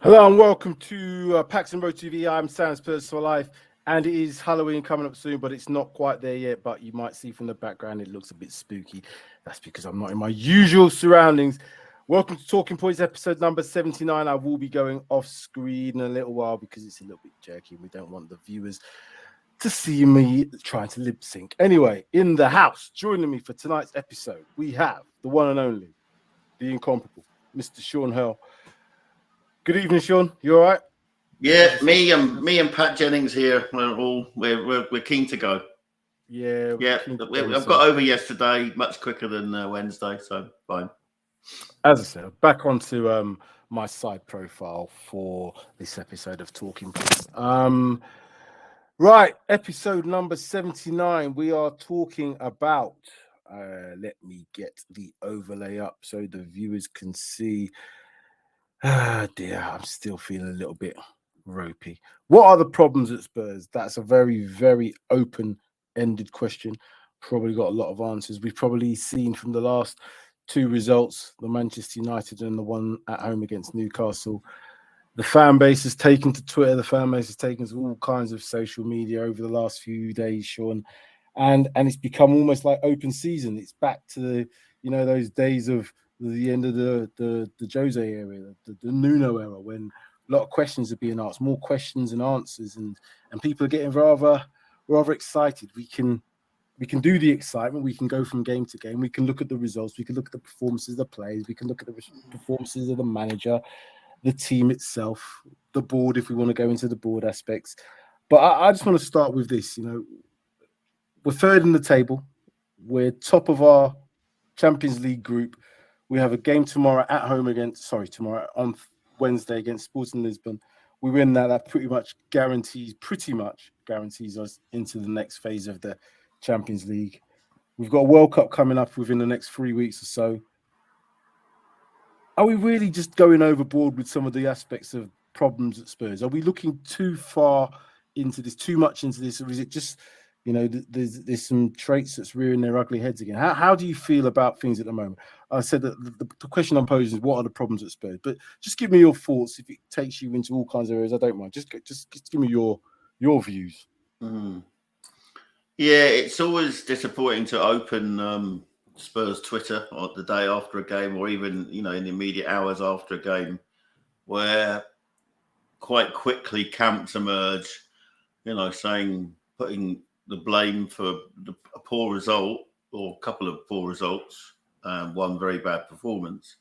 Hello and welcome to PRTv. I'm Spurs for Life, and it is Halloween coming up soon, but it's not quite there yet. But you might see from the background it looks a bit spooky. That's because I'm not in my usual surroundings. Welcome to Talking Points, episode number 79. I will be going off screen in a little while because it's a little bit jerky. We don't want the viewers to see me trying to lip sync. Anyway, in the house, joining me for tonight's episode, we have the one and only, the incomparable, Mr. Sean Hurl. Good evening, Sean. You all right? Yeah, me and Pat Jennings here. We're keen to go. Yeah. I've got over yesterday much quicker than Wednesday, so fine. As I said, back onto my side profile for this episode of Talking Points. Right, episode number 79. We are talking about. Let me get the overlay up so the viewers can see. Ah, dear, I'm still feeling a little bit ropey. What are the problems at Spurs? That's a very, very open-ended question. Probably got a lot of answers. We've probably seen from the last two results, the Manchester United and the one at home against Newcastle. The fan base has taken to Twitter. The fan base has taken to all kinds of social media over the last few days, Sean. And it's become almost like open season. It's back to those days of the end of the Jose era, the Nuno era, when a lot of questions are being asked, more questions and answers, and people are getting rather excited. We can do the excitement. We can go from game to game. We can look at the results. We can look at the performances of the players. We can look at the performances of the manager, the team itself, the board, if we want to go into the board aspects. But I just want to start with this. We're third in the table. We're top of our Champions League group. We have a game tomorrow on Wednesday against Sporting Lisbon. We win that pretty much guarantees us into the next phase of the Champions League. We've got a World Cup coming up within the next 3 weeks or so. Are we really just going overboard with some of the aspects of problems at Spurs? Are we looking too far into this, too much into this, or is it just, there's some traits that's rearing their ugly heads again? How do you feel about things at the moment? I said that the question I'm posing is, what are the problems at Spurs? But just give me your thoughts. If it takes you into all kinds of areas, I don't mind. Just give me your views. Yeah, it's always disappointing to open Spurs Twitter on the day after a game, or even in the immediate hours after a game, where quite quickly camps emerge, putting the blame for a poor result or a couple of poor results, one very bad performance,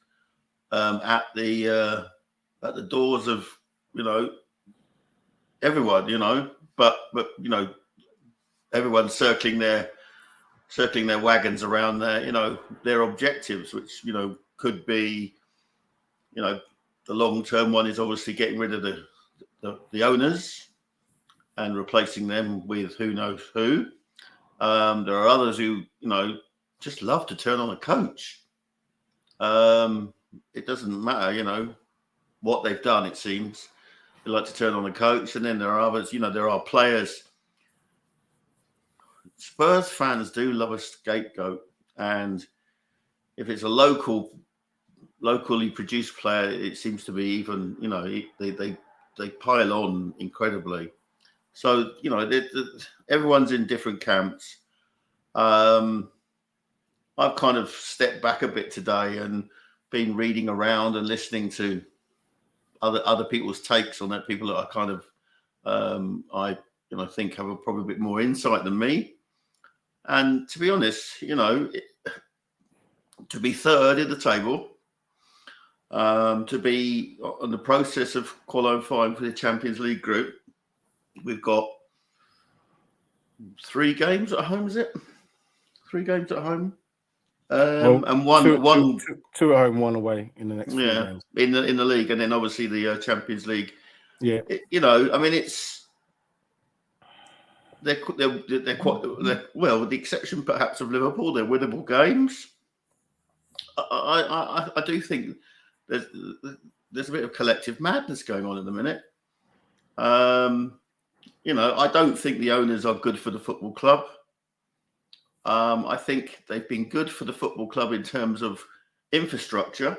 at the doors of everyone, but everyone's circling their wagons around their objectives, which could be the long-term one is obviously getting rid of the owners and replacing them with who knows who. There are others who just love to turn on a coach. It doesn't matter what they've done. It seems they like to turn on a coach, and then there are others. There are players. Spurs fans do love a scapegoat, and if it's a locally produced player, it seems to be even they pile on incredibly. So everyone's in different camps. I've kind of stepped back a bit today and been reading around and listening to other people's takes on that. People that are kind of I think have probably a bit more insight than me. And to be honest, to be third in the table, to be on the process of qualifying for the Champions League group, we've got 3 games at home. Is it 3 games at home? And two at home, 1 away in the next 3 games. in the league, and then obviously the Champions League. Yeah, it's. They're quite well, with the exception perhaps of Liverpool. They're winnable games. I do think there's a bit of collective madness going on in the minute. I don't think the owners are good for the football club. I think they've been good for the football club in terms of infrastructure,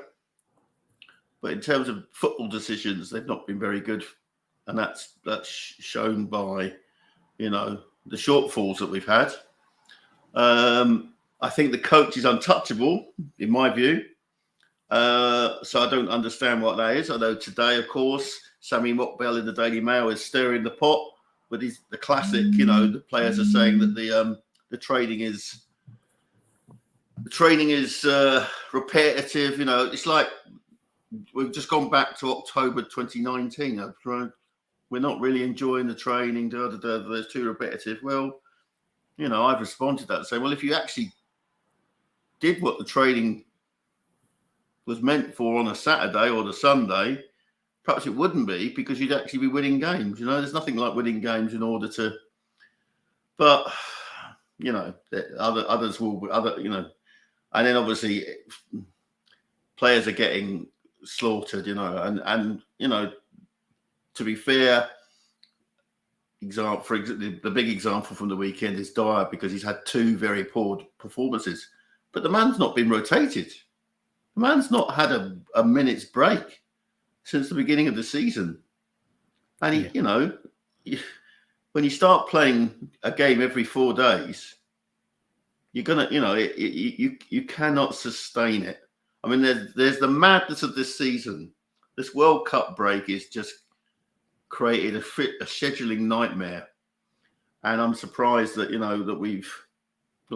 But in terms of football decisions, they've not been very good, and that's shown by, you know, the shortfalls that we've had. I think the coach is untouchable, in my view. So I don't understand what that is. I know today, of course, Sammy Mockbell in the Daily Mail is stirring the pot with the classic. You know, the players are saying that the training is repetitive. You know, it's like we've just gone back to October 2019. We're not really enjoying the training. It's too repetitive. Well, you know, I've responded to that saying, well, if you actually did what the training was meant for on a Saturday or the Sunday, perhaps it wouldn't be, because you'd actually be winning games. You know, there's nothing like winning games in order to. But you know, others will, you know, and then obviously players are getting slaughtered. You know, and you know, to be fair, for example, the big example from the weekend is Dyer, because he's had 2 very poor performances, but the man's not been rotated. The man's not had a minute's break since the beginning of the season. And he, you know, when you start playing a game every 4 days, you're gonna, you know, you cannot sustain it. I mean, there's the madness of this season. This World Cup break is just created a scheduling nightmare. And I'm surprised that, you know, that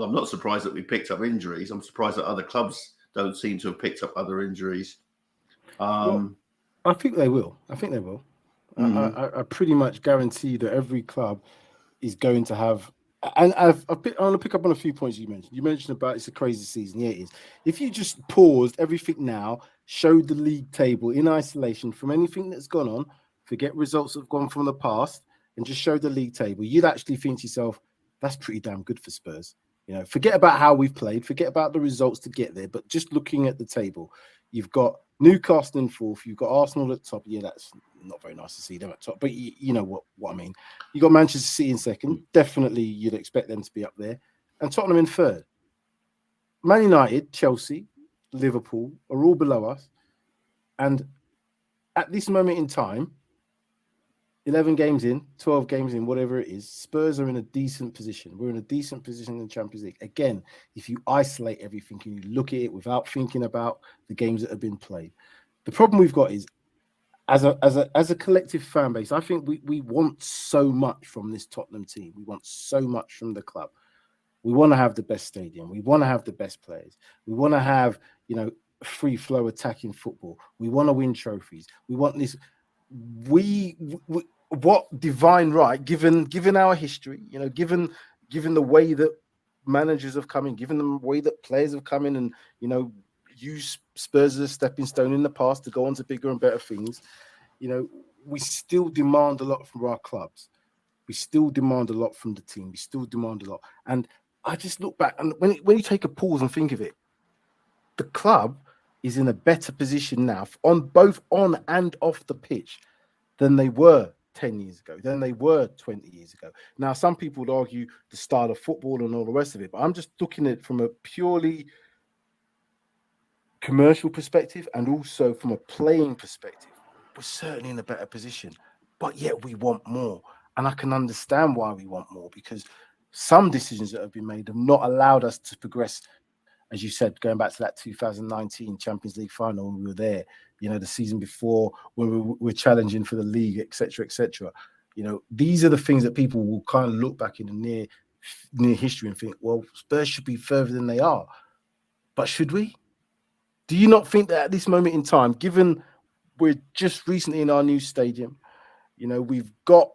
I'm not surprised that we picked up injuries. I'm surprised that other clubs don't seem to have picked up other injuries. Well, I think they will. I pretty much guarantee that every club is going to have. And I want to pick up on a few points you mentioned. You mentioned about it's a crazy season. Yeah, it is. If you just paused everything now, showed the league table in isolation from anything that's gone on, forget results that have gone from the past, and just show the league table, you'd actually think to yourself, that's pretty damn good for Spurs. You know, forget about how we've played, forget about the results to get there, but just looking at the table, you've got Newcastle in 4th, you've got Arsenal at top. Yeah, that's not very nice to see them at top, but you know what I mean. You got Manchester City in 2nd. Definitely, you'd expect them to be up there, and Tottenham in 3rd. Man United, Chelsea, Liverpool are all below us, and at this moment in time, 11 games in, 12 games in, whatever it is, Spurs are in a decent position. We're in a decent position in the Champions League. Again, if you isolate everything and you look at it without thinking about the games that have been played, the problem we've got is, as a collective fan base, I think we want so much from this Tottenham team. We want so much from the club. We want to have the best stadium. We want to have the best players. We want to have, you know, free flow attacking football. We want to win trophies. We want this. What divine right, given our history, you know, given the way that managers have come in, given the way that players have come in and, you know, use Spurs as a stepping stone in the past to go on to bigger and better things, you know, we still demand a lot from our clubs. We still demand a lot from the team. We still demand a lot. And I just look back, and when you take a pause and think of it, the club is in a better position now both on and off the pitch than they were 10 years ago, than they were 20 years ago. Now, some people would argue the style of football and all the rest of it, but I'm just looking at it from a purely commercial perspective and also from a playing perspective. We're certainly in a better position, but yet we want more. And I can understand why we want more, because some decisions that have been made have not allowed us to progress. As you said, going back to that 2019 Champions League final, when we were there, you know, the season before when we were challenging for the league, etc., etc. You know, these are the things that people will kind of look back in the near history and think, well, Spurs should be further than they are. But should we? Do you not think that at this moment in time, given we're just recently in our new stadium, you know, we've got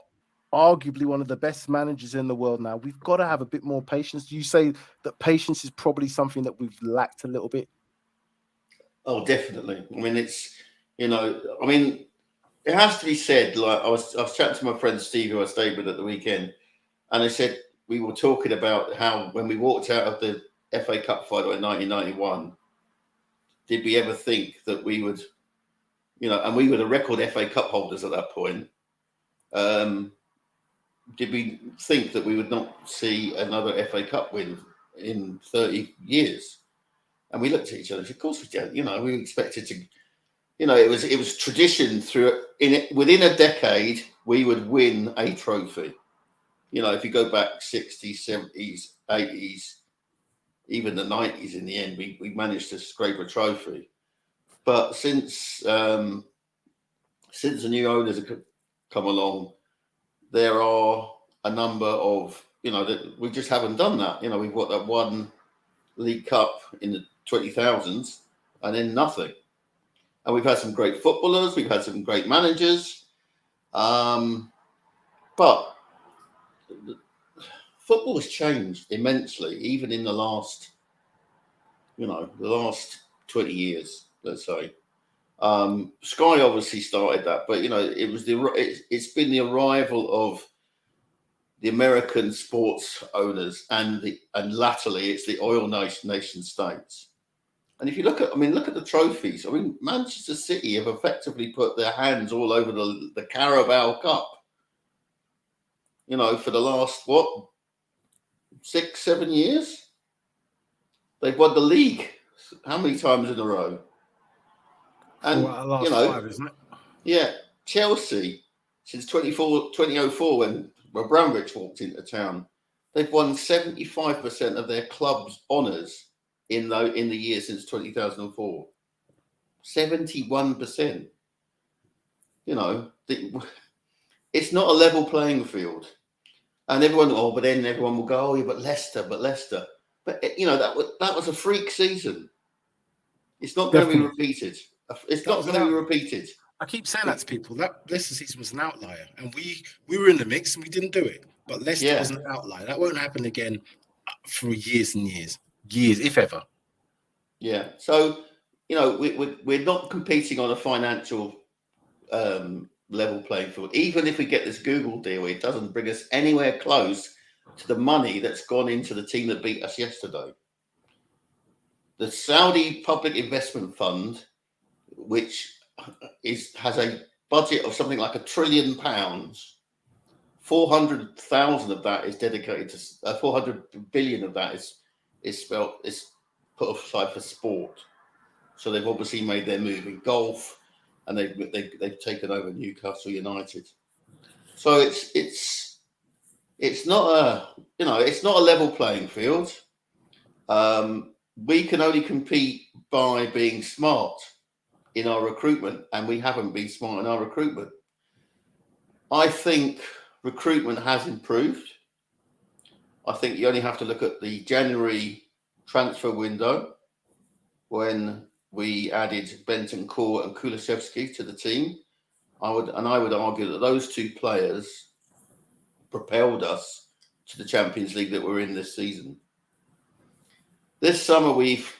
arguably one of the best managers in the world now, we've got to have a bit more patience? Do you say that patience is probably something that we've lacked a little bit? Oh, definitely. I mean, it's, you know, I mean, it has to be said, like I was chatting to my friend Steve, who I stayed with at the weekend, and I said, we were talking about how when we walked out of the FA Cup final in 1991, did we ever think that we would, you know, and we were the record FA Cup holders at that point, did we think that we would not see another FA Cup win in 30 years? And we looked at each other and said, of course we did. You know, we expected to, it was tradition within a decade we would win a trophy. If you go back 60s, 70s, 80s, even the 90s, in the end we managed to scrape a trophy. But since the new owners have come along, there are a number of that we just haven't done that. We've got that one League Cup in the 2000s and then nothing. And we've had some great footballers, we've had some great managers, but football has changed immensely, even in the last 20 years, let's say. Sky obviously started that, but it's been the arrival of the American sports owners and latterly it's the oil nation states. And if you look at the trophies, Manchester City have effectively put their hands all over the Carabao Cup. For the last 6-7 years, they've won the league. How many times in a row? And last 5, isn't it? Yeah, Chelsea since 2004 when Abramovich walked into town, they've won 75% of their club's honours in the year since 2004. 71%. It's not a level playing field, and everyone. But then everyone will go, but Leicester. But that was a freak season. It's not going to be repeated. It's not going to be repeated. I keep saying that to people. That Leicester season was an outlier, and we were in the mix and we didn't do it. But Leicester was an outlier. That won't happen again for years and years, if ever. Yeah. So we're not competing on a financial level playing field. Even if we get this Google deal, it doesn't bring us anywhere close to the money that's gone into the team that beat us yesterday. The Saudi Public Investment Fund, which has a budget of something like £1 trillion, 400,000 of that is dedicated to 400 billion of that is put aside for sport. So they've obviously made their move in golf, and they've taken over Newcastle United. So it's not a level playing field. We can only compete by being smart in our recruitment, and we haven't been smart in our recruitment. I think recruitment has improved. I think you only have to look at the January transfer window when we added Bentancur and Kulusevski to the team. I would argue that those two players propelled us to the Champions League that we're in this season. This summer we've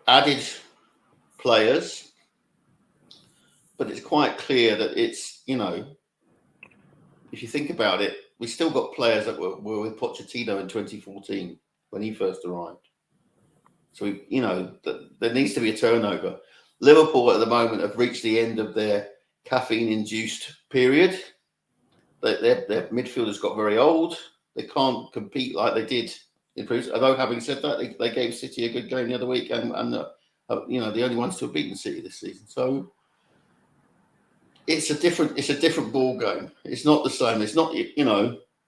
added players, but it's quite clear that it's, if you think about it, we still got players that were with Pochettino in 2014 when he first arrived. So, there needs to be a turnover. Liverpool at the moment have reached the end of their caffeine-induced period. Their midfielders got very old. They can't compete like they did in previous. Although, having said that, they gave City a good game the other week, and the only ones to have beaten City this season. So it's a different ball game. It's not the same. It's not,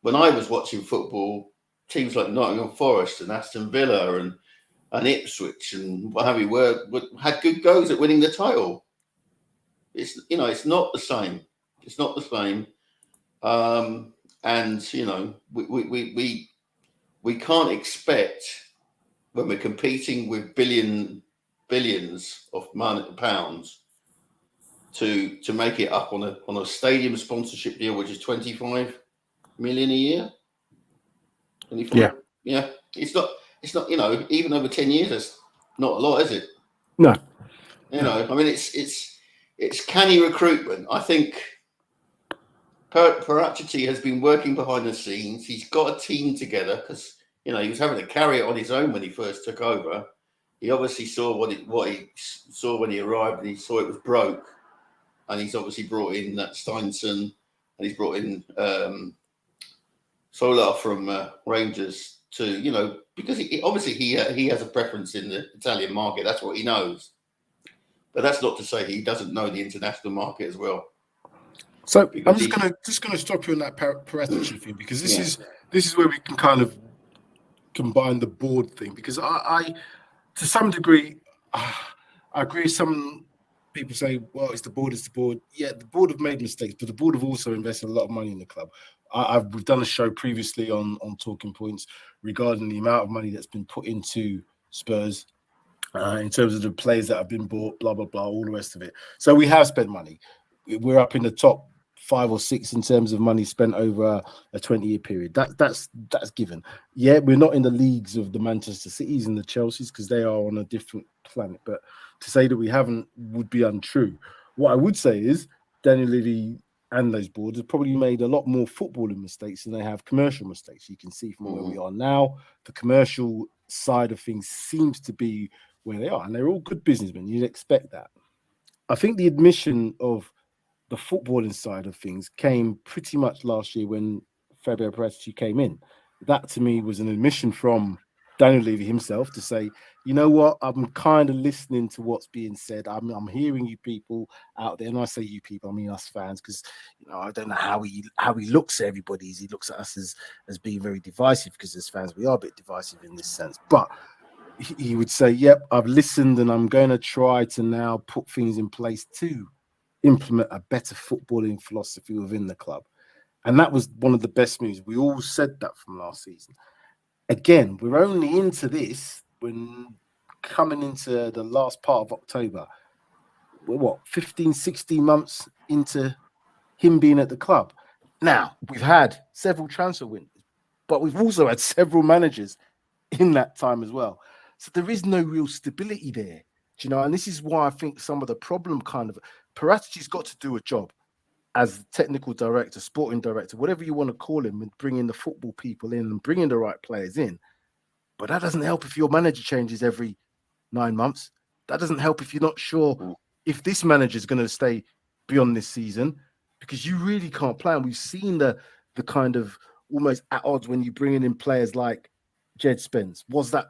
when I was watching football, teams like Nottingham Forest and Aston Villa and Ipswich and what have you had good goes at winning the title. It's not the same. It's not the same. And we can't expect, when we're competing with billions of pounds, to make it up on a stadium sponsorship deal, which is 25 million a year. 25? Yeah. It's not. Even over 10 years, that's not a lot, is it? No. It's canny recruitment. I think PRTv has been working behind the scenes. He's got a team together because he was having to carry it on his own when he first took over. He obviously saw what he saw when he arrived, and he saw it was broke. And he's obviously brought in that Steinson, and he's brought in Solar from Rangers to, because he has a preference in the Italian market. That's what he knows. But that's not to say he doesn't know the international market as well. So because I'm just gonna stop you on that Paratici thing, because this is where we can kind of combine the board thing, because I to some degree I agree. Some people say, well, it's the board. Yeah, the board have made mistakes, but the board have also invested a lot of money in the club. We've done a show previously on Talking Points regarding the amount of money that's been put into Spurs in terms of the players that have been bought, blah, blah, blah, all the rest of it. So we have spent money. We're up in the top 5 or 6 in terms of money spent over a 20-year period. That's given. Yeah, we're not in the leagues of the Manchester Cities and the Chelseas because they are on a different planet. But to say that we haven't would be untrue. What I would say is Daniel Levy and those boards have probably made a lot more footballing mistakes than they have commercial mistakes. You can see from where we are now, the commercial side of things seems to be where they are, and they're all good businessmen. You'd expect that. I think the admission of the footballing side of things came pretty much last year when Fabio Paratici came in. That to me was an admission from Daniel Levy himself to say, you know what, I'm kind of listening to what's being said. I'm hearing you people out there, and I say you people, I mean us fans, because I don't know how he looks at everybody. He looks at us as being very divisive, because as fans we are a bit divisive in this sense. But he would say, yep, I've listened and I'm going to try to now put things in place to implement a better footballing philosophy within the club. And that was one of the best moves. We all said that from last season. Again, we're only into this when coming into the last part of October. We're 15, 16 months into him being at the club. Now, we've had several transfer windows, but we've also had several managers in that time as well. So there is no real stability there, and this is why I think some of the problem Paratici's got to do a job as technical director, sporting director, whatever you want to call him, and bringing the football people in and bringing the right players in. But that doesn't help if your manager changes every 9 months. That doesn't help if you're not sure if this manager is going to stay beyond this season, because you really can't plan. We've seen the kind of almost at odds when you bring in players like Jed Spence. Was that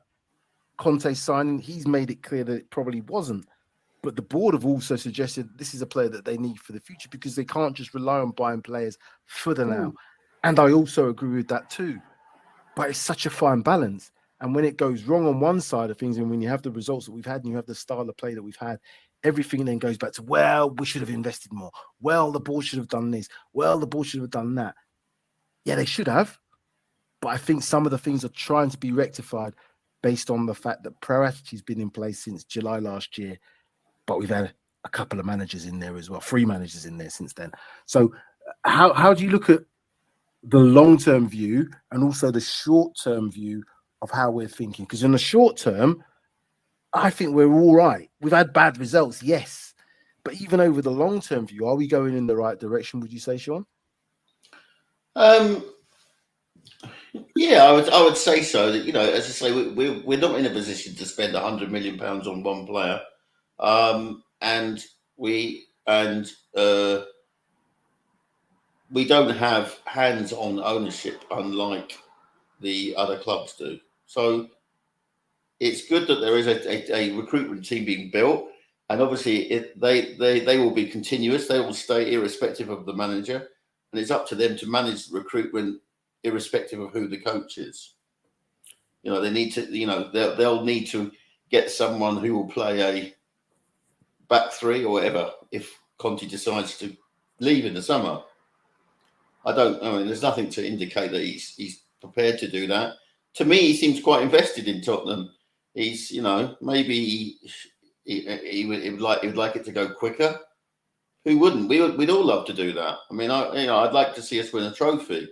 Conte signing? He's made it clear that it probably wasn't. But the board have also suggested this is a player that they need for the future, because they can't just rely on buying players for the now. And I also agree with that too. But it's such a fine balance. And when it goes wrong on one side of things, and when you have the results that we've had and you have the style of play that we've had, everything then goes back to, well, we should have invested more. Well, the board should have done this. Well, the board should have done that. Yeah, they should have. But I think some of the things are trying to be rectified based on the fact that Paratici's been in place since July last year. But we've had a couple of managers in there as well, 3 managers in there since then. So how do you look at the long-term view and also the short-term view of how we're thinking? Because in the short term, I think we're all right. We've had bad results, yes. But even over the long-term view, are we going in the right direction, would you say, Sean? Yeah, I would say so. That, as I say, we're not in a position to spend £100 million on one player, and we don't have hands-on ownership unlike the other clubs do. So it's good that there is a recruitment team being built, and obviously they will be continuous. They will stay irrespective of the manager, and it's up to them to manage recruitment irrespective of who the coach is. They need to. They'll need to get someone who will play a back 3 or whatever if Conte decides to leave in the summer. There's nothing to indicate that he's prepared to do that. To me, he seems quite invested in Tottenham. He's, maybe he would like it to go quicker. Who wouldn't? We'd all love to do that. I'd like to see us win a trophy.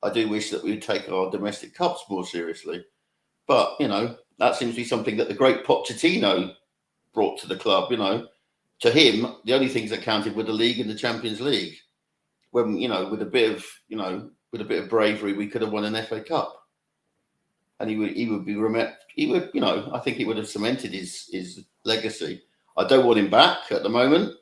I do wish that we'd take our domestic cups more seriously. But, that seems to be something that the great Pochettino brought to the club. To him, the only things that counted were the league and the Champions League. When, with a bit of bravery, we could have won an FA Cup. And he would be I think he would have cemented his legacy. I don't want him back at the moment.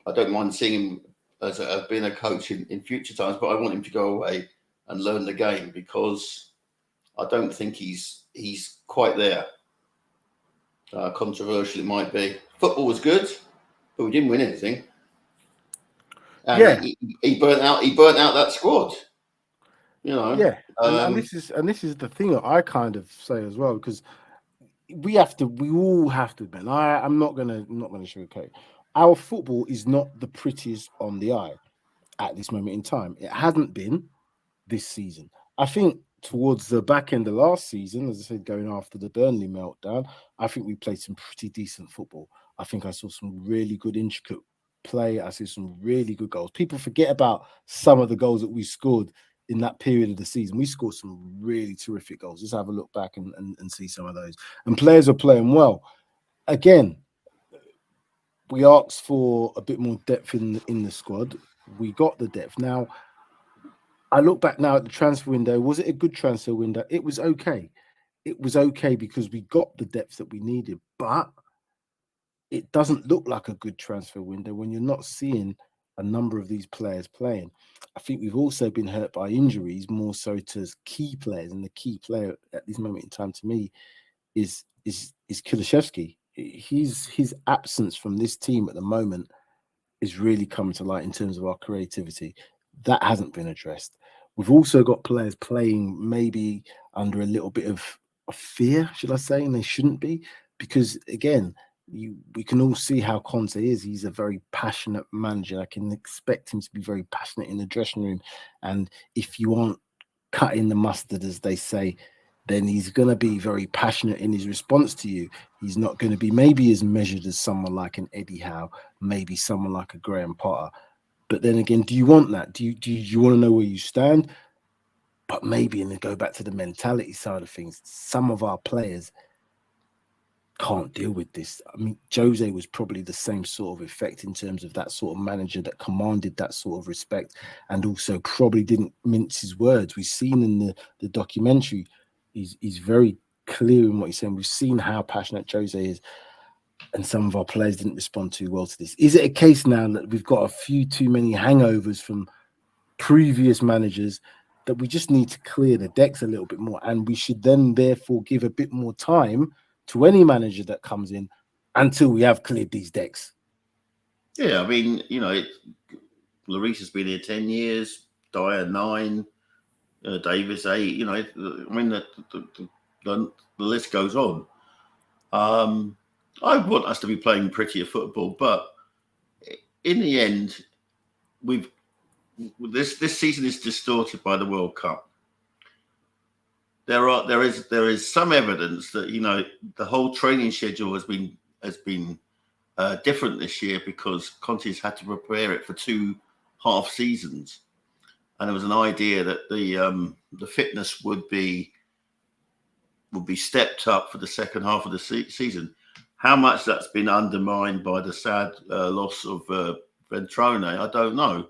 I don't mind seeing him as being a coach in future times, but I want him to go away and learn the game, because I don't think he's quite there. controversial it might be. Football was good, but we didn't win anything. And Yeah, he burnt out. He burnt out that squad. You know. yeah, and this is the thing that I kind of say as well, because we all have to admit. I'm not gonna sugarcoat. Our football is not the prettiest on the eye at this moment in time. It hasn't been this season. I think towards the back end of last season, as I said, going after the Burnley meltdown, I think we played some pretty decent football. I think I saw some really good intricate play. I see some really good goals. People forget about some of the goals that we scored in that period of the season. We scored some really terrific goals. Just have a look back and see some of those. And players are playing well. Again, we asked for a bit more depth in the squad. We got the depth. Now, I look back now at the transfer window. Was it a good transfer window? It was okay. It was okay because we got the depth that we needed, but it doesn't look like a good transfer window when you're not seeing a number of these players playing. I think we've also been hurt by injuries, more so to key players, and the key player at this moment in time to me is Kulishevsky. His absence from this team at the moment is really coming to light in terms of our creativity. That hasn't been addressed. We've also got players playing maybe under a little bit of fear, should I say, and they shouldn't be, because again, we can all see how Conte is. He's a very passionate manager. I can expect him to be very passionate in the dressing room, and if you aren't cutting the mustard, as they say, then he's going to be very passionate in his response to you. He's not going to be maybe as measured as someone like an Eddie Howe, maybe someone like a Graham Potter. But then again, do you want that? Do you want to know where you stand? But maybe, and then go back to the mentality side of things, some of our players can't deal with this. I mean, Jose was probably the same sort of effect in terms of that sort of manager that commanded that sort of respect and also probably didn't mince his words. We've seen in the documentary, he's very clear in what he's saying. We've seen how passionate Jose is, and some of our players didn't respond too well to this. Is it a case now that we've got a few too many hangovers from previous managers that we just need to clear the decks a little bit more, and we should then therefore give a bit more time to any manager that comes in until we have cleared these decks? Yeah, I mean, Lloris has been here 10 years, Dyer 9, Davis 8. I mean, the list goes on. I want us to be playing prettier football, but in the end, this season is distorted by the World Cup. There is some evidence that the whole training schedule has been different this year because Conte's had to prepare it for 2 half seasons, and there was an idea that the fitness would be stepped up for the second half of the season. How much that's been undermined by the sad loss of Ventrone, I don't know.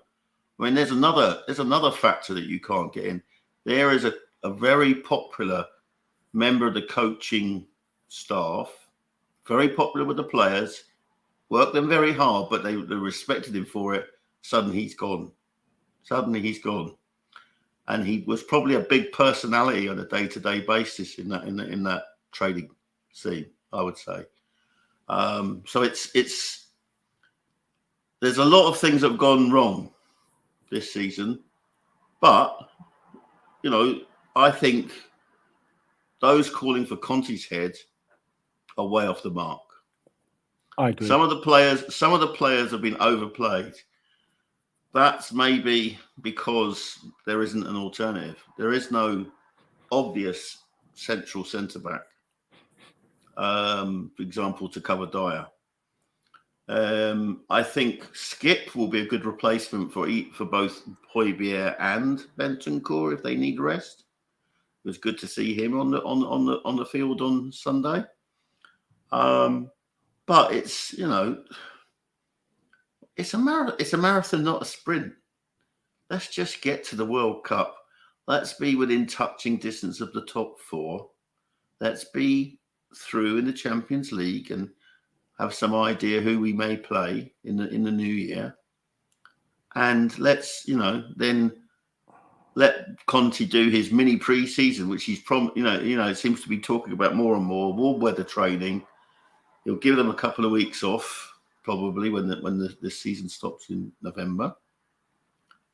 I mean, there's another factor that you can't get in. There is a very popular member of the coaching staff, very popular with the players, worked them very hard, but they respected him for it. Suddenly he's gone. And he was probably a big personality on a day-to-day basis in that trading scene, I would say. So it's there's a lot of things that have gone wrong this season, but I think those calling for Conte's head are way off the mark. I agree. Some of the players have been overplayed. That's maybe because there isn't an alternative. There is no obvious central centre back, for example, to cover Dyer. I think Skip will be a good replacement for both Højbjerg and Bentancur if they need rest. It was good to see him on the field on Sunday. But it's it's a marathon, not a sprint. Let's just get to the World Cup. Let's be within touching distance of the top 4. Let's be through in the Champions League and have some idea who we may play in the new year. And let's, then let Conte do his mini pre-season, which he's seems to be talking about more and more, warm weather training, He'll give them a couple of weeks off, probably when the season stops in November,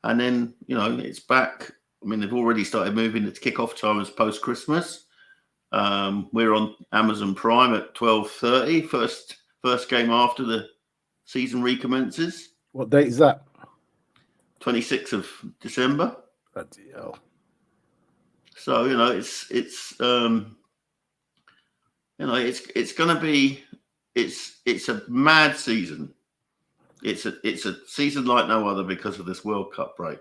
and then it's back. I mean, they've already started moving it to kick-off times post-Christmas. We're on Amazon Prime at 12:30. First game after the season recommences. What date is that? 26th of December. Bloody hell. So it's going to be it's a mad season. It's a season like no other because of this World Cup break.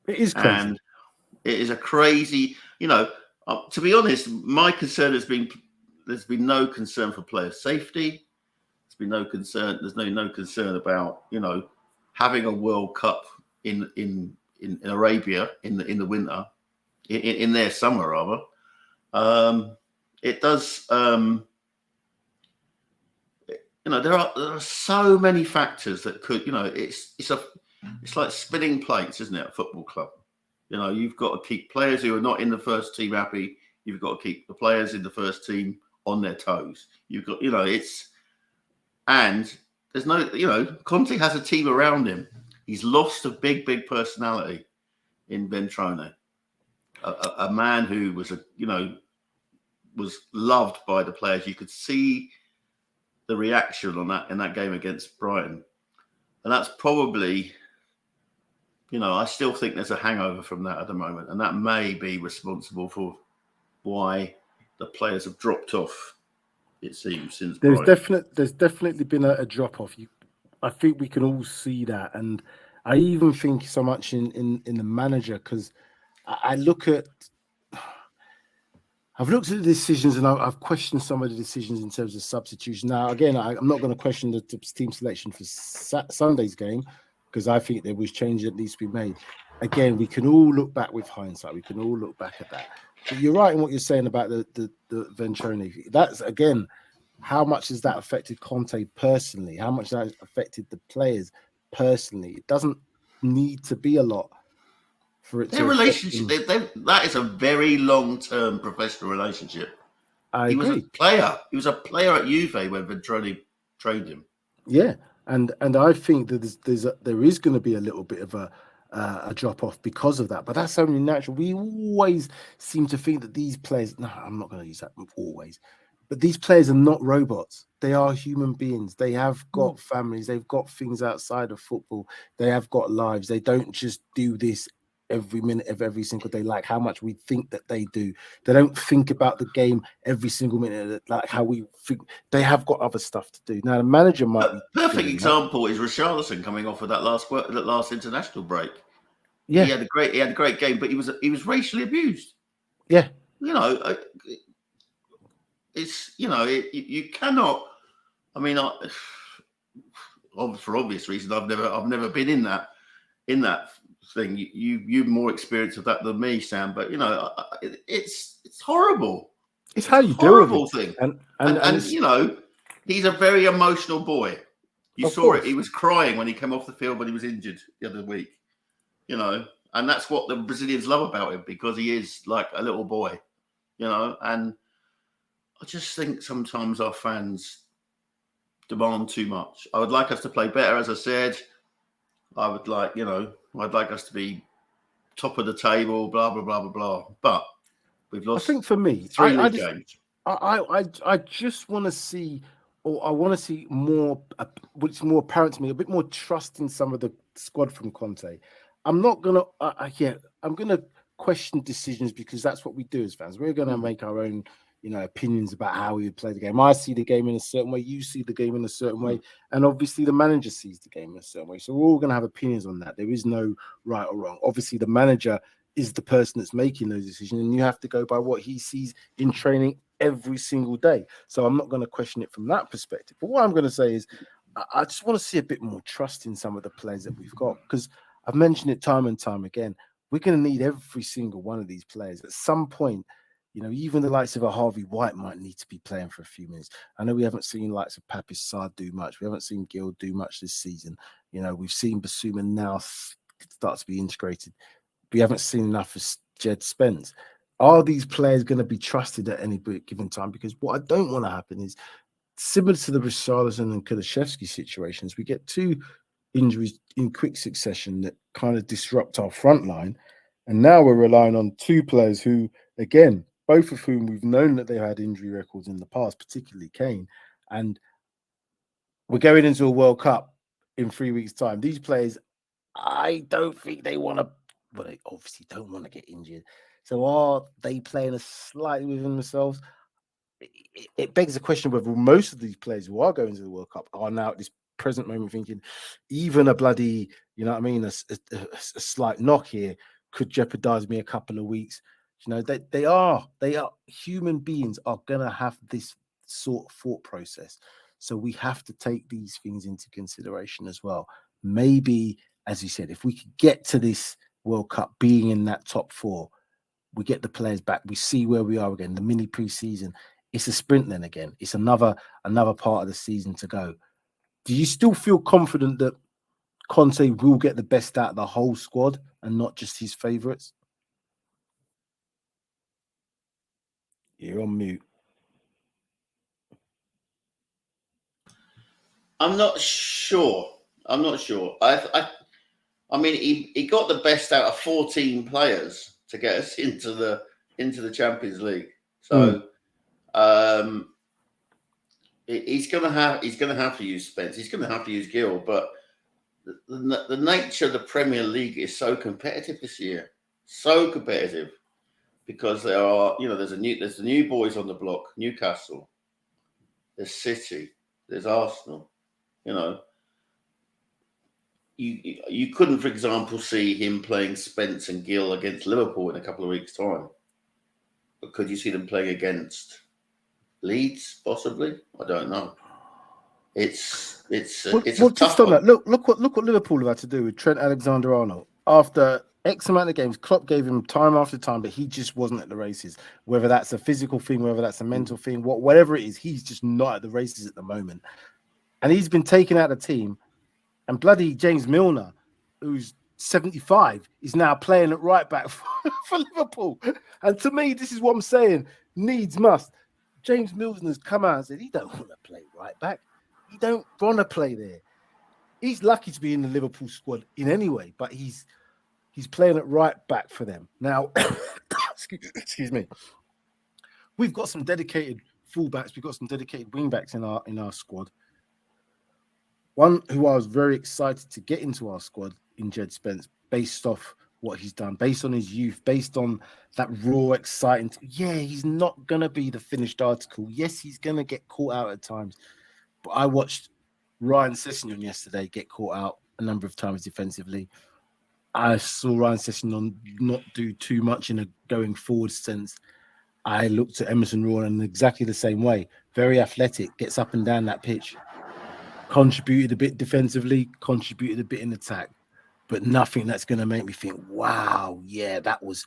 It is crazy. And it is a crazy. To be honest, my concern has been there's been no concern for player safety. There's been no concern. There's no concern about having a World Cup in Arabia in the winter, in their summer rather. It does. There are so many factors that could. It's like spinning plates, isn't it? A football club. You've got to keep players who are not in the first team happy. You've got to keep the players in the first team on their toes. You've got, and there's no, Conte has a team around him. He's lost a big personality in Ventrone, a man who was was loved by the players. You could see the reaction in that game against Brighton, and that's probably. I still think there's a hangover from that at the moment, and that may be responsible for why the players have dropped off. It seems since there's definitely been a drop off. I think we can all see that, and I even think so much in the manager because I've looked at the decisions and I've questioned some of the decisions in terms of substitution. Now, again, I'm not going to question the team selection for Sunday's game. Because I think there was change that needs to be made. Again, we can all look back with hindsight. We can all look back at that. But you're right in what you're saying about the Ventrone. That's, again, how much has that affected Conte personally? How much that affected the players personally? It doesn't need to be a lot for it Their relationship, that is a very long-term professional relationship. I agree. Was a player. He was a player at Juve when Ventrone trained him. Yeah. And I think that there is going to be a little bit of a drop off because of that, but that's only natural. We always seem to think that these players. No, I'm not going to use that always, but these players are not robots. They are human beings. They have got families. They've got things outside of football. They have got lives. They don't just do this every minute of every single day, like how much we think that they do. They don't think about the game every single minute, like how we think. They have got other stuff to do. Now, the manager might be perfect example is Richarlison coming off of that last international break. Yeah, he had a great game, but he was racially abused. Yeah, it's you cannot. I mean, for obvious reasons, I've never been in that thing. You're more experienced with that than me, Sam. But it's horrible. It's how you deal with it. Thing. And he's a very emotional boy. You saw it. He was crying when he came off the field when he was injured the other week. And that's what the Brazilians love about him because he is like a little boy. And I just think sometimes our fans demand too much. I would like us to play better, as I said. I would like, I'd like us to be top of the table, blah, blah, blah, blah, blah. But we've lost. I think for me, three league games. I just want to see, or I want to see more, which is more apparent to me, a bit more trust in some of the squad from Conte. I'm not going to, I'm going to question decisions because that's what we do as fans. We're going to make our own, opinions about how we would play the game. I see the game in a certain way. You see the game in a certain way. And obviously the manager sees the game in a certain way. So we're all going to have opinions on that. There is no right or wrong. Obviously the manager is the person that's making those decisions and you have to go by what he sees in training every single day. So I'm not going to question it from that perspective. But what I'm going to say is I just want to see a bit more trust in some of the players that we've got because I've mentioned it time and time again. We're going to need every single one of these players at some point. Even the likes of a Harvey White might need to be playing for a few minutes. I know we haven't seen likes of Papi Sarr do much. We haven't seen Gil do much this season. We've seen Basuma now start to be integrated. We haven't seen enough of Jed Spence. Are these players going to be trusted at any given time? Because what I don't want to happen is similar to the Richarlison and Kulusevski situations, we get 2 injuries in quick succession that kind of disrupt our front line. And now we're relying on 2 players who, again, both of whom we've known that they had injury records in the past, particularly Kane. And we're going into a World Cup in 3 weeks' time. These players, I don't think they want to, well, they obviously don't want to get injured. So are they playing a slightly within themselves? It begs the question whether most of these players who are going to the World Cup are now at this present moment thinking even a bloody, you know what I mean, a slight knock here could jeopardize me a couple of weeks. You know, they are human beings are gonna have this sort of thought process. So we have to take these things into consideration as well. Maybe, as you said, if we could get to this World Cup being in that top 4, we get the players back, we see where we are again, the mini pre-season. It's a sprint then again. It's another part of the season to go. Do you still feel confident that Conte will get the best out of the whole squad and not just his favourites? You're on mute. I'm not sure. I mean, he got the best out of 14 players to get us into the Champions League. So he's gonna have to use Spence. He's gonna have to use Gill. But the nature of the Premier League is so competitive this year, so competitive, because there are, you know, there's the new boys on the block, Newcastle, there's City, there's Arsenal. You know, you couldn't, for example, see him playing Spence and Gill against Liverpool in a couple of weeks' time. But could you see them playing against Leeds, possibly? I don't know. It's just on that. Look what Liverpool have had to do with Trent Alexander-Arnold. After X amount of games, Klopp gave him time after time, but he just wasn't at the races. Whether that's a physical thing, whether that's a mental thing, whatever it is, he's just not at the races at the moment. And he's been taken out of the team. And bloody James Milner, who's 75, is now playing at right back for Liverpool. And to me, this is what I'm saying. Needs must. James Milner's come out and said he don't want to play right back. He don't want to play there. He's lucky to be in the Liverpool squad in any way, but he's playing at right back for them. Now, excuse me. We've got some dedicated fullbacks. We've got some dedicated wingbacks in our squad. One who I was very excited to get into our squad in Jed Spence, based off what he's done, based on his youth, based on that raw, exciting. Yeah, he's not going to be the finished article. Yes, he's going to get caught out at times. But I watched Ryan Sessegnon yesterday get caught out a number of times defensively. I saw Ryan Sessegnon not do too much in a going forward sense. I looked at Emerson Royal in exactly the same way. Very athletic, gets up and down that pitch. Contributed a bit defensively, contributed a bit in attack, but nothing that's going to make me think, wow, yeah, that was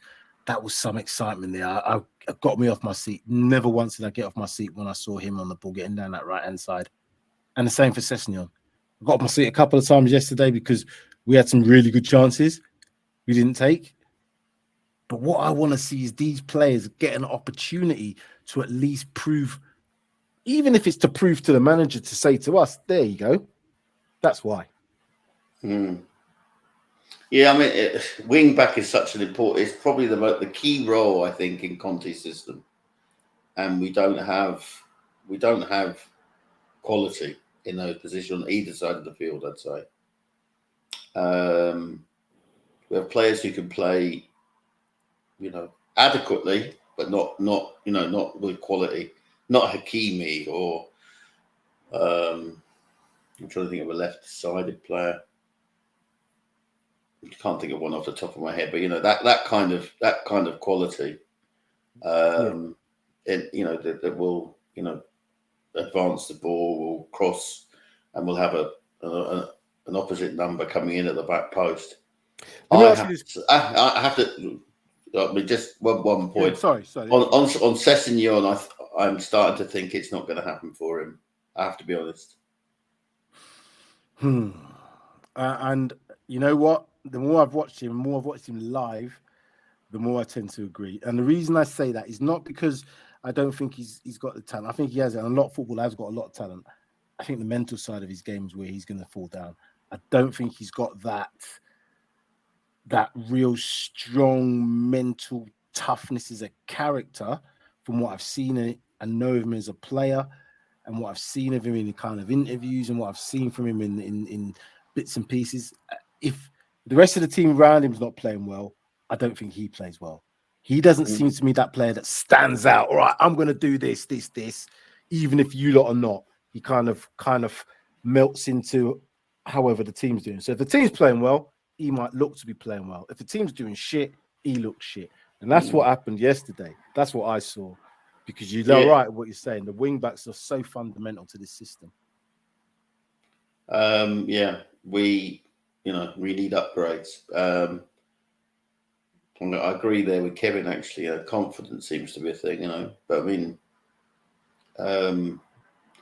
some excitement there. I got me off my seat. Never once did I get off my seat when I saw him on the ball getting down that right-hand side. And the same for Sessegnon. I got off my seat a couple of times yesterday because we had some really good chances we didn't take. But what I want to see is these players get an opportunity to at least prove, even if it's to prove to the manager to say to us, there you go. That's why. Yeah, I mean, wing back is such an important. It's probably the key role, I think, in Conte's system, and we don't have quality in those positions on either side of the field. I'd say we have players who can play, you know, adequately, but not with quality. Not Hakimi or I'm trying to think of a left-sided player. I can't think of one off the top of my head, but you know that kind of quality, and you know that will, you know, advance the ball, will cross, and we'll have an opposite number coming in at the back post. I have to. I mean, just one point. Sorry. On Sessegnon, I'm starting to think it's not going to happen for him. I have to be honest. And you know what? The more I've watched him live, the more I tend to agree. And the reason I say that is not because I don't think he's got the talent. I think he has it. And a lot of football has got a lot of talent. I think the mental side of his game is where he's going to fall down. I don't think he's got that real strong mental toughness as a character from what I've seen and know of him as a player and what I've seen of him in kind of interviews and what I've seen from him in bits and pieces. If the rest of the team around him is not playing well, I don't think he plays well. He doesn't seem to me that player that stands out. All right, I'm going to do this, even if you lot are not. He kind of melts into however the team's doing. So if the team's playing well, he might look to be playing well. If the team's doing shit, he looks shit. And that's what happened yesterday. That's what I saw. Because you know right what you're saying. The wing backs are so fundamental to this system. We need upgrades. I agree there with Kevin. Actually, confidence seems to be a thing, But I mean,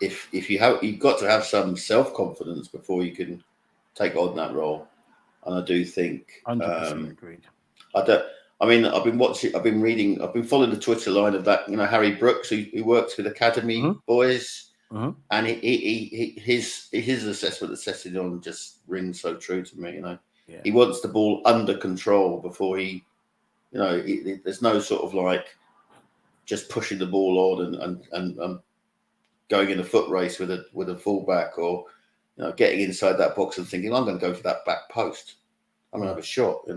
if you've got to have some self-confidence before you can take on that role. And I do think 100% agreed. I've been reading, I've been following the Twitter line of that, Harry Brooks, who works with Academy boys, and his assessment of setting on just rings so true to me. He wants the ball under control before he, there's no sort of like just pushing the ball on and going in a foot race with a fullback or getting inside that box and thinking I'm going to go for that back post. I'm going to have a shot.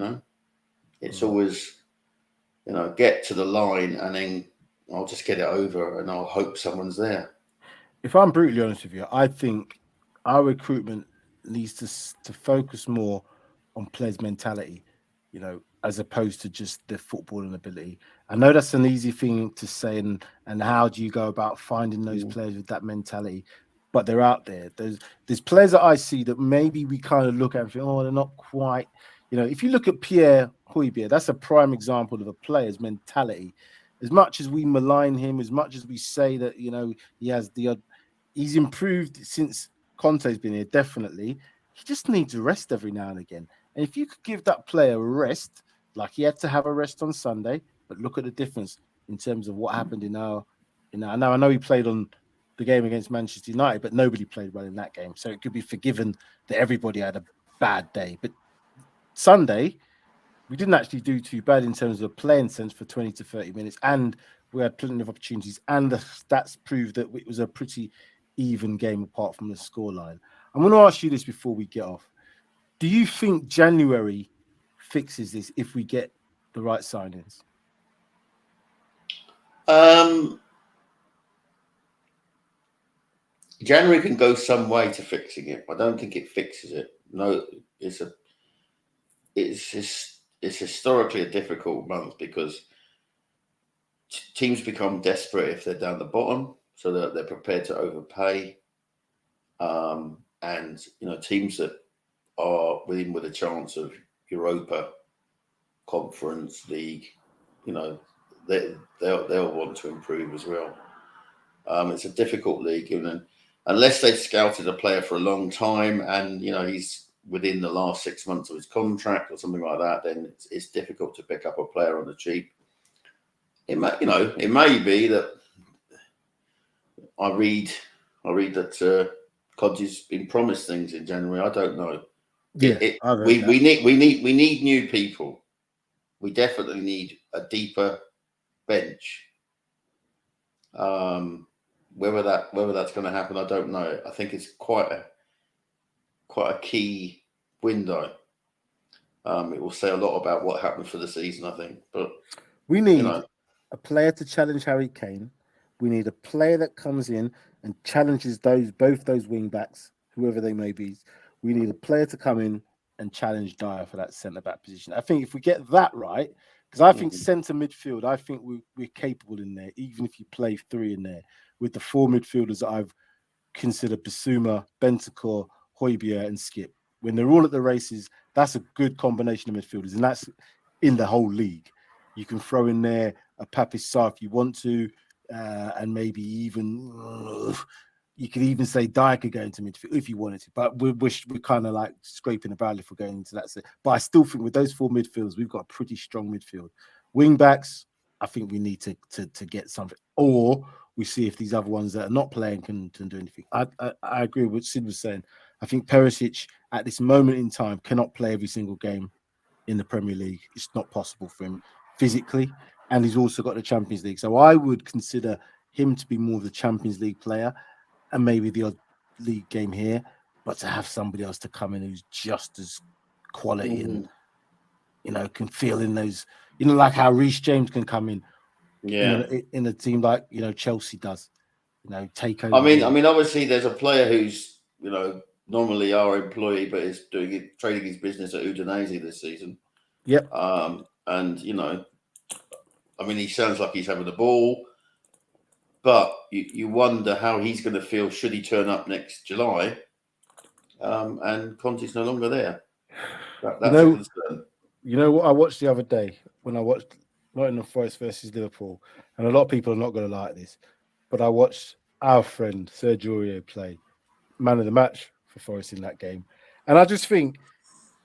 It's always get to the line and then I'll just get it over and I'll hope someone's there. If I'm brutally honest with you, I think our recruitment needs to focus more on players' mentality, as opposed to just their footballing ability. I know that's an easy thing to say, and how do you go about finding those players with that mentality? But they're out there. There's players that I see that maybe we kind of look at and think, oh, they're not quite. If you look at Pierre Højbjerg, that's a prime example of a player's mentality. As much as we malign him, as much as we say that he's improved since Conte's been here, definitely. He just needs a rest every now and again. And if you could give that player a rest, like he had to have a rest on Sunday, but look at the difference in terms of what happened now I know he played on the game against Manchester United, but nobody played well in that game. So it could be forgiven that everybody had a bad day. But Sunday, we didn't actually do too bad in terms of playing sense for 20 to 30 minutes. And we had plenty of opportunities. And the stats proved that it was a pretty even game apart from the scoreline. I'm going to ask you this before we get off. Do you think January fixes this if we get the right signings? January can go some way to fixing it. I don't think it fixes it. No, it's historically a difficult month because teams become desperate if they're down the bottom, so that they're prepared to overpay. And teams that are with a chance of Europa Conference League, they'll want to improve as well. It's a difficult league, and unless they've scouted a player for a long time and he's within the last 6 months of his contract or something like that, then it's difficult to pick up a player on the cheap. It may be that I read that Conte's been promised things in January. I don't know. We need new people. We definitely need a deeper bench. Whether that's going to happen, I don't know. I think it's quite a key window. It will say a lot about what happens for the season, I think. But we need a player to challenge Harry Kane. We need a player that comes in and challenges both those wing backs, whoever they may be. We need a player to come in and challenge Dyer for that centre back position. I think if we get that right, because I think centre midfield, I think we're capable in there, even if you play three in there, with the four midfielders that I've considered: Bissouma, Bentancur, Højbjerg, and Skip. When they're all at the races, that's a good combination of midfielders, and that's in the whole league. You can throw in there a Pape Sarr if you want to, and maybe even you could even say Dyer could go into midfield if you wanted to. But we're kind of like scraping the barrel if we're going into that. But I still think with those four midfielders, we've got a pretty strong midfield. Wing backs, I think we need to get something, or we see if these other ones that are not playing can do anything. I agree with what Sid was saying. I think Perisic at this moment in time cannot play every single game in the Premier League. It's not possible for him physically, and he's also got the Champions League. So I would consider him to be more of the Champions League player, and maybe the odd league game here, but to have somebody else to come in who's just as quality and can feel in those, like how Reece James can come in, in a team like Chelsea does, take over. I mean, obviously there's a player who's normally our employee, but is trading his business at Udinese this season. Yep. And I mean, he sounds like he's having the ball, but you wonder how he's going to feel should he turn up next July, and Conte's no longer there. That's a concern. You know what I watched the other day when I watched Nottingham Forest versus Liverpool, and a lot of people are not going to like this, but I watched our friend Sergio Aurier play man of the match for Forest in that game, and I just think,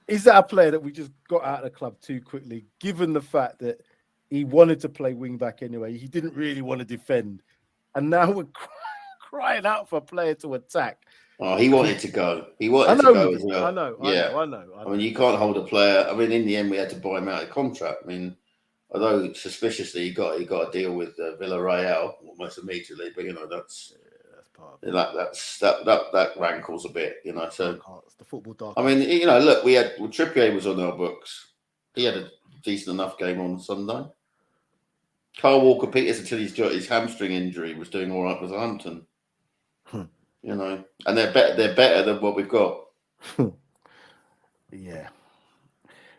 is that a player that we just got out of the club too quickly, given the fact that he wanted to play wing back anyway, he didn't really want to defend, and now we're crying out for a player to attack. Oh, he wanted to go. He wanted to go as well. I know. I mean, you can't hold a player. I mean, in the end, we had to buy him out of contract. I mean, although suspiciously he got a deal with Villarreal almost immediately, but that's part of it. That rankles a bit, So it's the football dark. I mean, look, Trippier was on our books. He had a decent enough game on Sunday. Kyle Walker-Peters, until he's got his hamstring injury, was doing all right with Southampton. And they're better than what we've got. Yeah,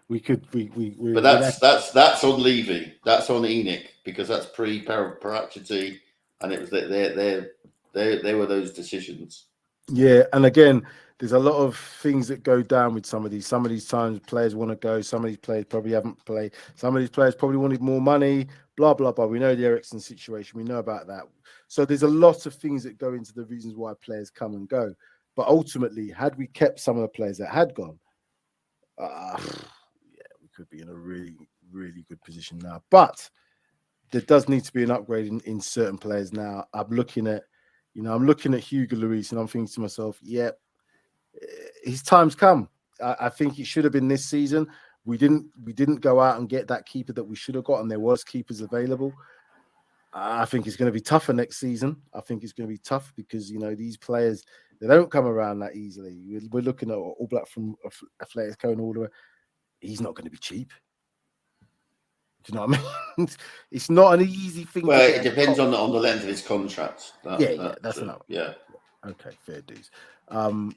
we could. But that's on Levy. That's on Enoch, because that's pre-Paratici, and it was they were those decisions. Yeah, and again, there's a lot of things that go down with some of these. Some of these times players want to go. Some of these players probably haven't played. Some of these players probably wanted more money. Blah blah blah. We know the Eriksen situation. We know about that. So there's a lot of things that go into the reasons why players come and go. But ultimately, had we kept some of the players that had gone, we could be in a really, really good position now. But there does need to be an upgrade in certain players now. I'm looking at Hugo Lloris, and I'm thinking to myself, his time's come. I think it should have been this season. We didn't go out and get that keeper that we should have got, and there was keepers available. I think it's going to be tougher next season. I think it's going to be tough because these players, they don't come around that easily. We're looking at All Black from Atletico and all the way. He's not going to be cheap. Do you know what I mean? It's not an easy thing. Well, it depends on the length of his contract. That's enough. Yeah. Okay, fair dues. But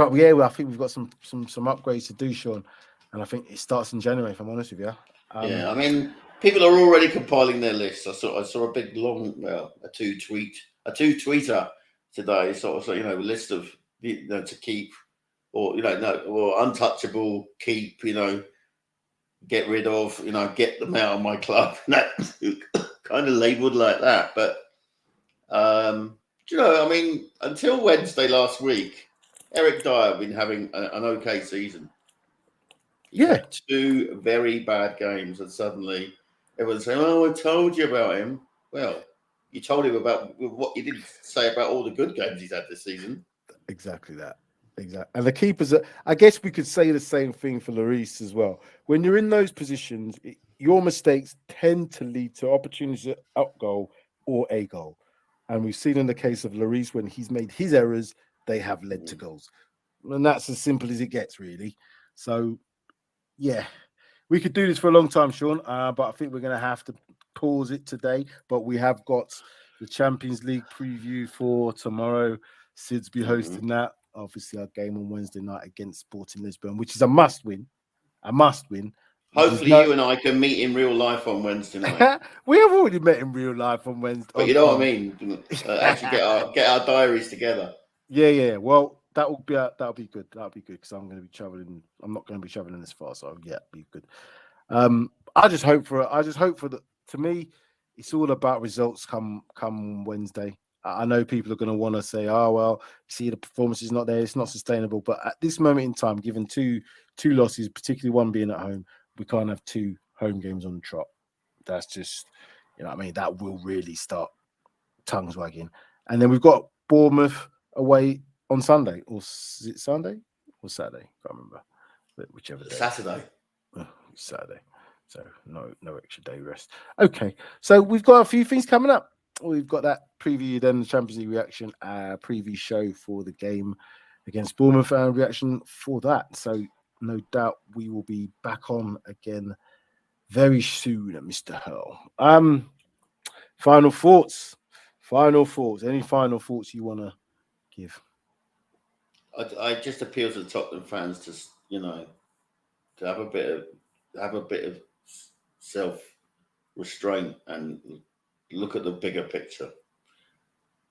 I think we've got some upgrades to do, Sean, and I think it starts in January. If I'm honest with you. I mean, people are already compiling their lists. I saw a big long, a two-tweeter today, sort of a list of to keep, or or untouchable, keep, get rid of, get them out of my club. That's kind of labelled like that. But I mean, until Wednesday last week, Eric Dyer had been having an okay season. Yeah, 2 very bad games, and suddenly everyone's saying, "Oh, I told you about him." Well, you told him about what you didn't say about all the good games he's had this season. Exactly that. Exactly. And the keepers, I guess we could say the same thing for Lloris as well. When you're in those positions, your mistakes tend to lead to opportunities at up goal or a goal. And we've seen in the case of Lloris, when he's made his errors, they have led to goals. And that's as simple as it gets, really. So, we could do this for a long time, Sean, but I think we're going to have to pause it today. But we have got the Champions League preview for tomorrow. Sid's be hosting that. Obviously, our game on Wednesday night against Sporting Lisbon, which is a must win. Hopefully, you and I can meet in real life on Wednesday night. We have already met in real life on Wednesday. But you know what I mean? Actually, get our diaries together. Yeah. Well, that'll be good. That'll be good because I'm going to be traveling. I'm not going to be traveling this far, so it'll be good. I just hope for that. To me, it's all about results. Come Wednesday. I know people are going to want to say, "Oh well, see the performance is not there. It's not sustainable." But at this moment in time, given two losses, particularly one being at home, we can't have 2 home games on the trot. That's just, you know what I mean? That will really start tongues wagging. And then we've got Bournemouth away on Sunday. Or is it Sunday or Saturday? Can't remember. But whichever day. Saturday. Oh, Saturday. So no extra day rest. Okay. So we've got a few things coming up. We've got that preview, then the Champions League reaction, preview show for the game against Bournemouth and reaction for that. So no doubt we will be back on again very soon, Mr. Hurl. Final thoughts. Any final thoughts you want to give? I just appeal to the Tottenham fans to, you know, to have a bit of self-restraint and look at the bigger picture.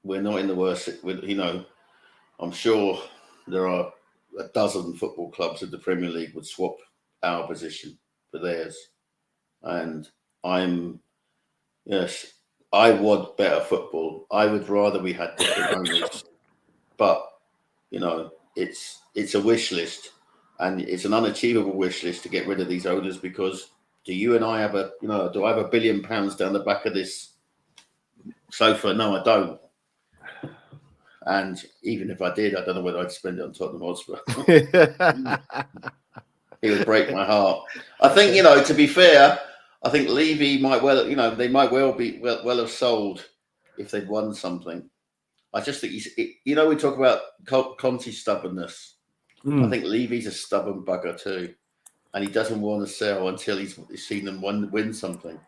We're not in the worst. You know, I'm sure there are a dozen football clubs in the Premier League would swap our position for theirs, and I want better football. I would rather we had different owners, but you know, it's a wish list, and it's an unachievable wish list to get rid of these owners, because do you and I have do I have £1 billion down the back of this sofa? No, I don't. And even if I did, I don't know whether I'd spend it on Tottenham Hotspur. It would break my heart. I think, you know, to be fair, I think Levy might well, you know, they might well have sold if they'd won something. I just think you know, we talk about Conte's stubbornness. I think Levy's a stubborn bugger too, and he doesn't want to sell until he's seen them win something.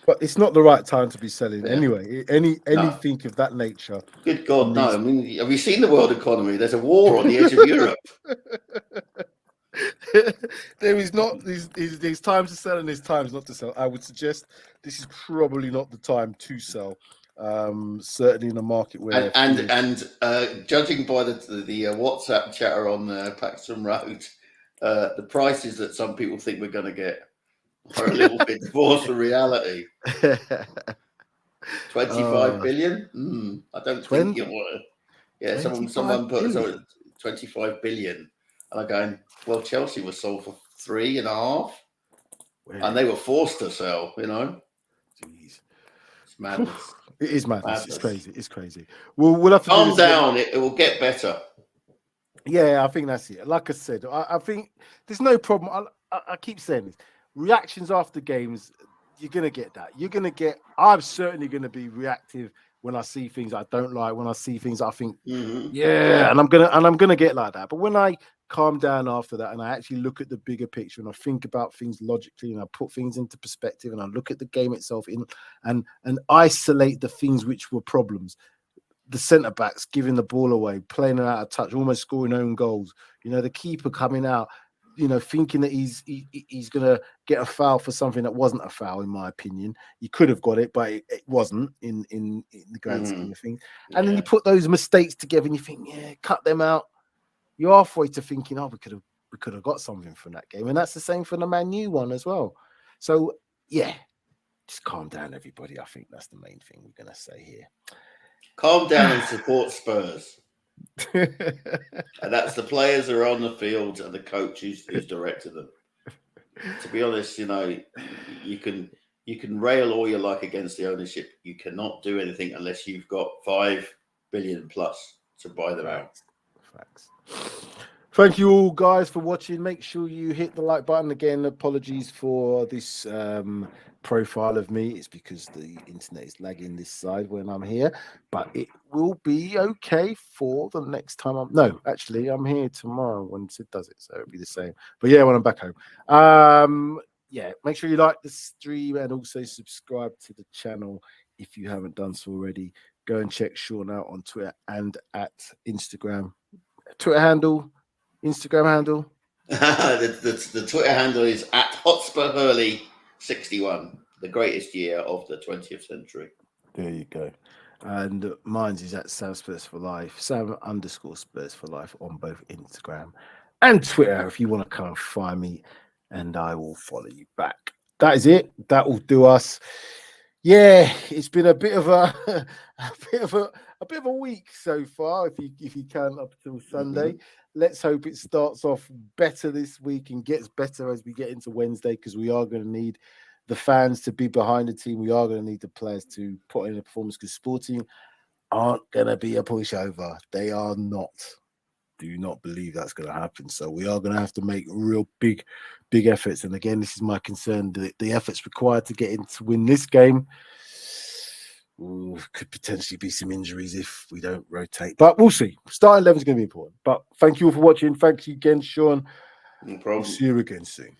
But it's not the right time to be selling anyway. Anything of that nature. Good God, no! I mean, have you seen the world economy? There's a war on the edge of Europe. There is not. There's times to sell and there's times not to sell. I would suggest this is probably not the time to sell. Certainly in a market where judging by the WhatsApp chatter on Paxton Road, the prices that some people think we're going to get are a little bit divorced from reality. 25 billion? I don't think you want to. Yeah, someone put 25 billion. And I'm going, well, Chelsea was sold for 3.5. And they were forced to sell, you know. Jeez. It's madness. It is madness. It's crazy. We'll have to calm down. It will get better. Yeah, I think that's it. Like I said, I think there's no problem. I keep saying this. Reactions after games, you're gonna get that. I'm certainly gonna be reactive when I see things I don't like. When I see things I think, and I'm gonna get like that. But when I calm down after that and I actually look at the bigger picture and I think about things logically and I put things into perspective and I look at the game itself and isolate the things which were problems. The centre backs giving the ball away, playing it out of touch, almost scoring own goals. You know, the keeper coming out, you know, thinking that he's going to get a foul for something that wasn't a foul, in my opinion. He could have got it, but it wasn't in the grand scheme of things. And then you put those mistakes together and you think, cut them out. You're halfway to thinking, we could have got something from that game. And that's the same for the Man U one as well. So, just calm down, everybody. I think that's the main thing we're going to say here. Calm down and support Spurs. And that's the players who are on the field and the coach who's directed them. To be honest, you know, you can rail all you like against the ownership. You cannot do anything unless you've got 5 billion plus to buy them out. Facts. Thank you all, guys, for watching. Make sure you hit the like button. Again, apologies for this profile of me. It's because the internet is lagging this side when I'm here, but it will be okay for the next time. I'm here tomorrow when Sid does it, so it'll be the same. But yeah, when I'm back home. Make sure you like the stream and also subscribe to the channel if you haven't done so already. Go and check Sean out on Twitter and at Instagram. Twitter handle, Instagram handle. the Twitter handle is at HotspurHurley61, the greatest year of the 20th century. There you go. And mine's is at Sam Spurs for Life, Sam_Spurs for Life on both Instagram and Twitter if you want to come and find me, and I will follow you back. That is it. That will do us. Yeah, it's been a bit of a week so far. If you can, up till Sunday. Let's hope it starts off better this week and gets better as we get into Wednesday, because we are going to need the fans to be behind the team. We are going to need the players to put in a performance because Sporting aren't going to be a pushover. They are not. Do not believe that's going to happen. So we are going to have to make real big efforts. And again, this is my concern. The efforts required to get in to win this game could potentially be some injuries if we don't rotate. But we'll see. Starting 11 is going to be important. But thank you all for watching. Thank you again, Sean. No problem. We'll see you again soon.